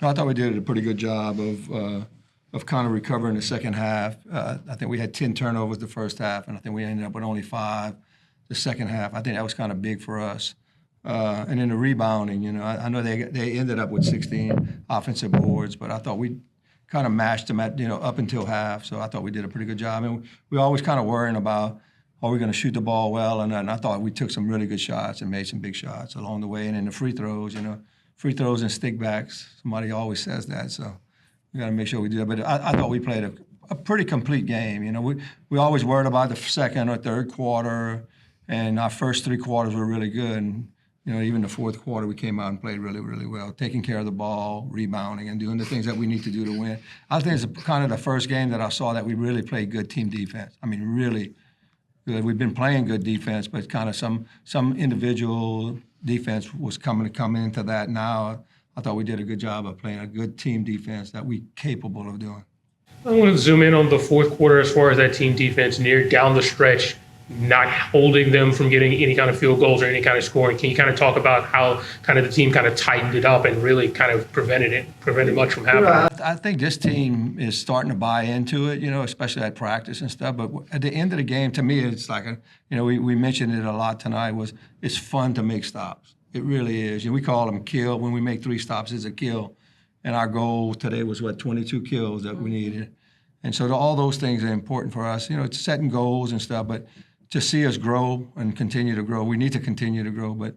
No, I thought we did a pretty good job of kind of recovering the second half. I think we had 10 turnovers the first half, and I think we ended up with only 5 the second half. I think that was kind of big for us. And then the rebounding, I know they ended up with 16 offensive boards, but I thought we kind of matched them at, up until half. So I thought we did a pretty good job. And we always kind of worrying about, are we going to shoot the ball well? And I thought we took some really good shots and made some big shots along the way. And then the free throws, free throws and stickbacks. Somebody always says that, so we got to make sure we do that. But I thought we played a pretty complete game. We always worried about the second or third quarter, and our first 3 quarters were really good. And even the fourth quarter, we came out and played really, really well, taking care of the ball, rebounding, and doing the things that we need to do to win. I think it's kind of the first game that I saw that we really played good team defense. I mean, really good. We've been playing good defense, but kind of some individual defense was coming into that now. I thought we did a good job of playing a good team defense that we're capable of doing. I want to zoom in on the fourth quarter as far as that team defense near down the stretch, not holding them from getting any kind of field goals or any kind of scoring. Can you kind of talk about how kind of the team kind of tightened it up and really kind of prevented much from happening? I think this team is starting to buy into it, especially at practice and stuff. But at the end of the game, to me, it's like, we mentioned it a lot tonight, it's fun to make stops. It really is. We call them kill. When we make 3 stops, it's a kill. And our goal today was, 22 kills that we needed. And so all those things are important for us. It's setting goals and stuff, but to see us grow and continue to grow, we need to continue to grow. But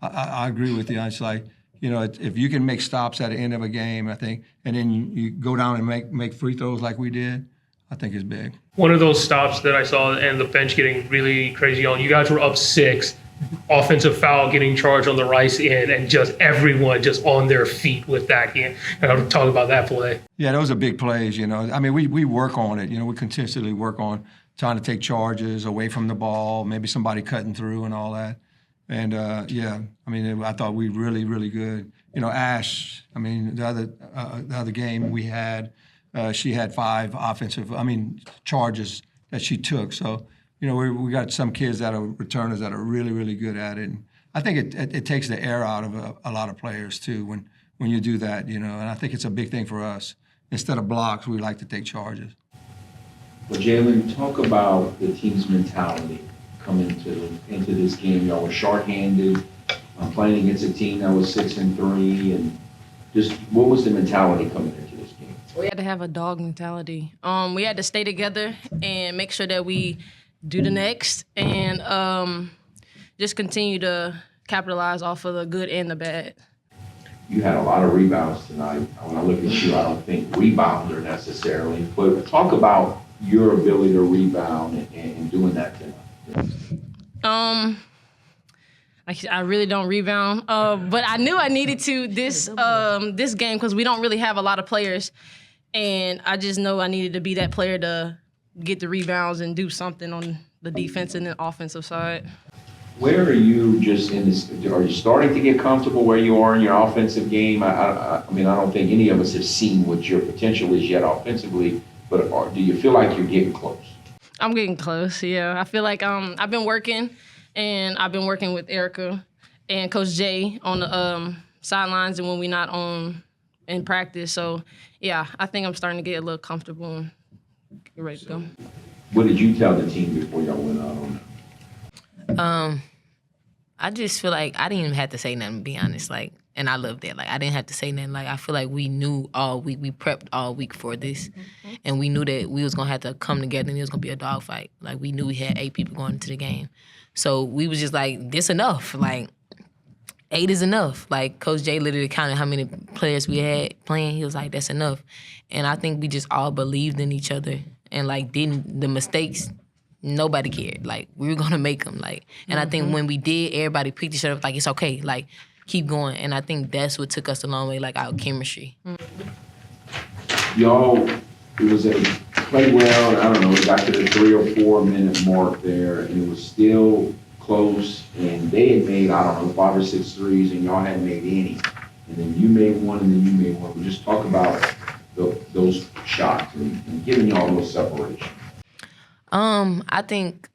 I agree with you. It's like, if you can make stops at the end of a game, I think, and then you go down and make free throws like we did, I think it's big. One of those stops that I saw and the bench getting really crazy on, you guys were up 6, offensive foul getting charged on the right end, and just everyone just on their feet with that. And I'm talking about that play. Yeah, those are big plays, I mean, we work on it. We continuously work on trying to take charges away from the ball, maybe somebody cutting through and all that. And, I thought we really, really good. Ash, the other game we had, she had 5 offensive, charges that she took. So, we got some kids that are returners that are really, really good at it. And I think it takes the air out of a lot of players, too, when you do that, and I think it's a big thing for us. Instead of blocks, we like to take charges. Well, Jaylyn, talk about the team's mentality coming into this game. Y'all were shorthanded, playing against a team that was 6-3, and just what was the mentality coming into this game? We had to have a dog mentality. We had to stay together and make sure that we do the next and just continue to capitalize off of the good and the bad. You had a lot of rebounds tonight. When I look at you, I don't think rebounder necessarily, but talk about your ability to rebound and doing that tonight. I really don't rebound, but I knew I needed to this game because we don't really have a lot of players, and I just know I needed to be that player to get the rebounds and do something on the defense and the offensive side. Where are you just in this? Are you starting to get comfortable where you are in your offensive game? I don't think any of us have seen what your potential is yet offensively, but do you feel like you're getting close? I'm getting close, yeah. I feel like I've been working, and I've been working with Erica and Coach Jay on the sidelines and when we're not in practice. So, yeah, I think I'm starting to get a little comfortable and get ready to go. What did you tell the team before y'all went out on that? I just feel like I didn't even have to say nothing, to be honest. And I love that. I didn't have to say nothing. I feel like we knew all week. We prepped all week for this. Mm-hmm. And we knew that we was going to have to come together and it was going to be a dogfight. We knew we had 8 people going into the game. So we was just this enough. 8 is enough. Coach Jay literally counted how many players we had playing. He was like, that's enough. And I think we just all believed in each other. And, the mistakes, nobody cared. We were going to make them. And I think when we did, everybody picked each other up it's okay. Keep going. And I think that's what took us a long way, our chemistry. Y'all, it was played well, and I don't know, it got to the 3 or 4 minute mark there, and it was still close, and they had made, 5 or 6 threes, and y'all hadn't made any. And then you made one, and then you made one. Just talk about those shots and giving y'all a little separation. I think,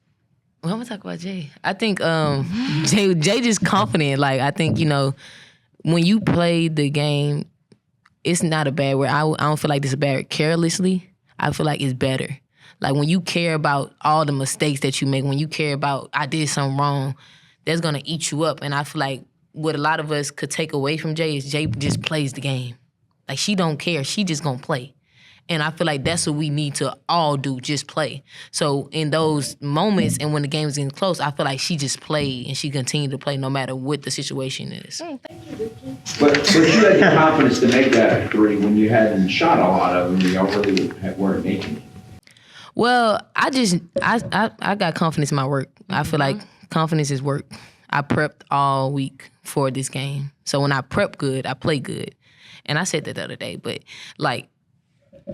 I'm gonna talk about Jay. I think Jay just confident. I think, when you play the game it's not a bad word. I don't feel like this is a bad word. Carelessly, I feel like it's better. Like when you care about all the mistakes that you make, when you care about I did something wrong, that's gonna eat you up. And I feel like what a lot of us could take away from Jay is Jay just plays the game. Like she don't care, she just gonna play. And I feel like that's what we need to all do, just play. So in those moments and when the game's getting close, I feel like she just played and she continued to play no matter what the situation is. But you had the confidence to make that three when you hadn't shot a lot of them, y'all really weren't making it. Well, I got confidence in my work. I feel like confidence is work. I prepped all week for this game. So when I prep good, I play good. And I said that the other day, but like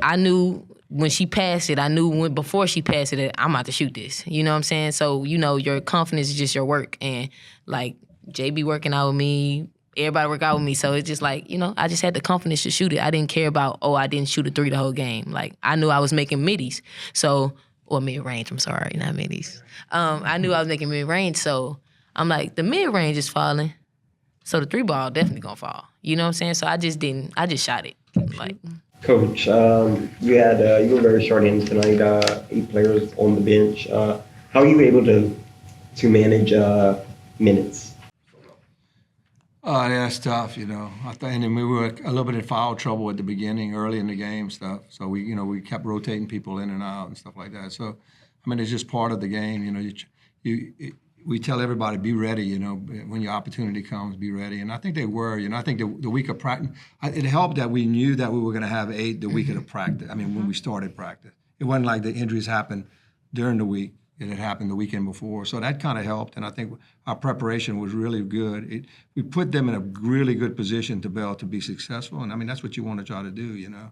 I knew when she passed it, I knew before she passed it that I'm about to shoot this. You know what I'm saying? So, you know, your confidence is just your work. And like JB working out with me, everybody work out with me. So it's just like, you know, I just had the confidence to shoot it. I didn't care about, I didn't shoot a three the whole game. Like, I knew I was making middies. So, or mid-range, I'm sorry, not middies. I knew I was making mid-range. So I'm like, the mid-range is falling. So the three ball definitely gonna fall. You know what I'm saying? So I just shot it. Like, Coach, you were very short-handed tonight, 8 players on the bench. How are you able to manage minutes? Yeah, that's tough, you know. And then we were a little bit in foul trouble at the beginning, early in the game stuff. So we kept rotating people in and out and stuff like that. So, I mean, it's just part of the game, you know. We tell everybody, be ready, you know, when your opportunity comes, be ready. And I think they were, you know. I think the week of practice, it helped that we knew that we were going to have 8 the week of the practice. I mean, when we started practice. It wasn't like the injuries happened during the week. It had happened the weekend before. So that kind of helped. And I think our preparation was really good. We put them in a really good position to be able to be successful. And, I mean, that's what you want to try to do, you know.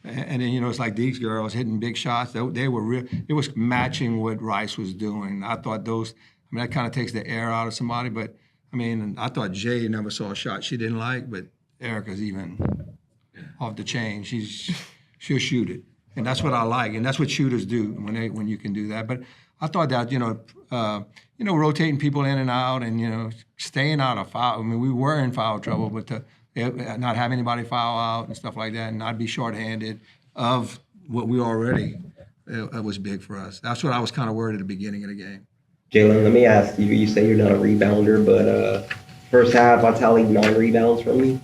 And then, you know, it's like these girls hitting big shots. They were real. It was matching what Rice was doing. I thought that kind of takes the air out of somebody. But, I mean, I thought Jay never saw a shot she didn't like, but Erica's even off the chain. She'll shoot it. And that's what I like. And that's what shooters do when you can do that. But I thought that, rotating people in and out and, you know, staying out of foul. I mean, we were in foul trouble, but to not have anybody foul out and stuff like that and not be shorthanded of what we already, it was big for us. That's what I was kind of worried at the beginning of the game. Jaylyn, let me ask you, you say you're not a rebounder, but first half I tallied 9 rebounds from you.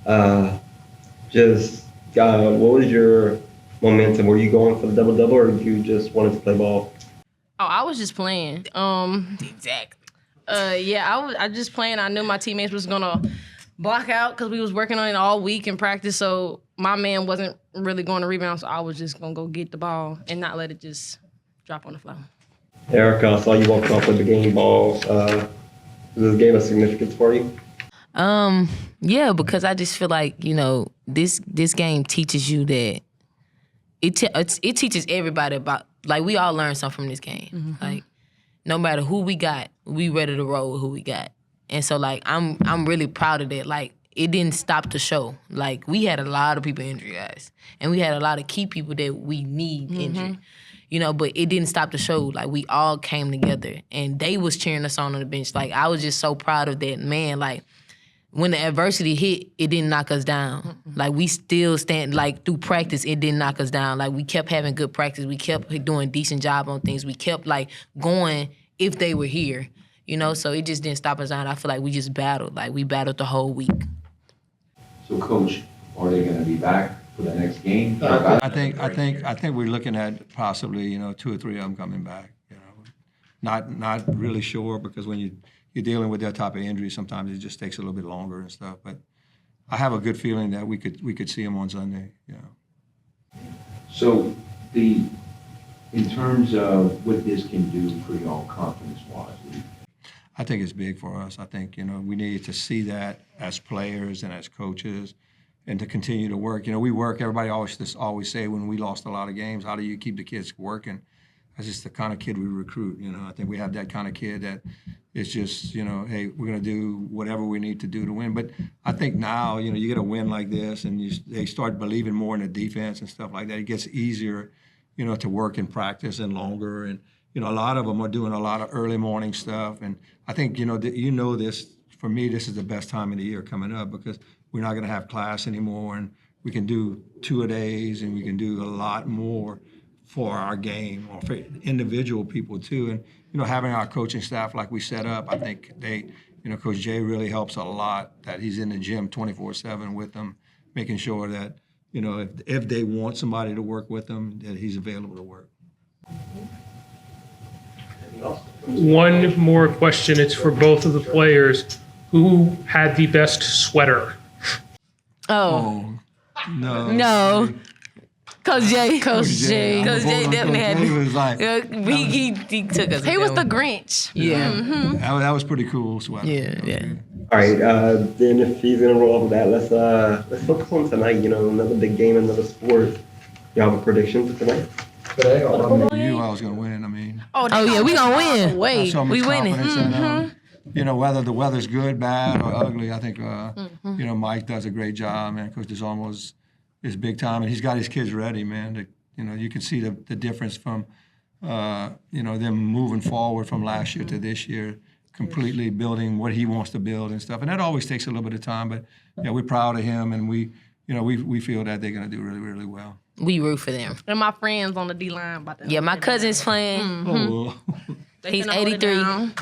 What was your momentum? Were you going for the double-double or you just wanted to play ball? Oh, I was just playing. exactly. I was just playing. I knew my teammates was gonna block out because we was working on it all week in practice. So my man wasn't really going to rebound. So I was just gonna go get the ball and not let it just drop on the floor. Erica, I saw you walk off with the game ball. Is this game of significance for you? Yeah, because I just feel like, you know, this game teaches you that it teaches everybody about, like, we all learn something from this game. Mm-hmm. Like, no matter who we got, we ready to roll with who we got. And so, like, I'm really proud of that. Like, it didn't stop the show. Like, we had a lot of people injured, guys. And we had a lot of key people that we need injured. You know, but it didn't stop the show. Like, we all came together. And they was cheering us on the bench. Like, I was just so proud of that. Man, like, when the adversity hit, it didn't knock us down. Mm-hmm. Like, we still stand, like, through practice, it didn't knock us down. Like, we kept having good practice. We kept doing a decent job on things. We kept, like, going if they were here, you know? So it just didn't stop us down. I feel like we just battled. Like, we battled the whole week. So, Coach, are they going to be back for the next game? I think we're looking at possibly, you know, 2 or 3 of them coming back. You know, not really sure because when you're dealing with that type of injury, sometimes it just takes a little bit longer and stuff. But I have a good feeling that we could see them on Sunday. You know. So in terms of what this can do for y'all confidence-wise, I think it's big for us. I think, you know, we need to see that as players and as coaches and to continue to work. You know, we work, everybody always say when we lost a lot of games, how do you keep the kids working? That's just the kind of kid we recruit, you know. I think we have that kind of kid that is just, you know, hey, we're going to do whatever we need to do to win. But I think now, you know, you get a win like this and they start believing more in the defense and stuff like that. It gets easier, you know, to work in practice and longer. And, you know, a lot of them are doing a lot of early morning stuff. And I think, you know this, for me, this is the best time of the year coming up because we're not going to have class anymore. And we can do 2-a-days and we can do a lot more for our game or for individual people too. And, having our coaching staff like we set up, I think Coach Jay really helps a lot that he's in the gym 24/7 with them, making sure that, if they want somebody to work with them, that he's available to work. One more question. It's for both of the players. Who had the best sweater? Oh, No. no. Coach Jay. Coach Jay. Coach Jay definitely had He was like, he took us. He was the Grinch. Yeah. that was pretty cool sweater. Yeah, That was yeah. good. All right, then if he's gonna roll off with that, let's focus on tonight. Another big game, another sport. You have a prediction for tonight? Today, I mean, you knew I was going to win. I mean, Oh yeah, we gonna win. I Wait. so much we winning. confidence in, whether the weather's good, bad, or ugly. I think, Mike does a great job, man. Coach DeSalmo is big time, and he's got his kids ready, man. You can see the difference from, them moving forward from last year to this year, completely building what he wants to build and stuff. And that always takes a little bit of time, but we're proud of him, and we feel that they're going to do really, really well. We root for them. And my friends on the D line about to Yeah, my cousin's playing. Oh, They He's finna hold it 83. down.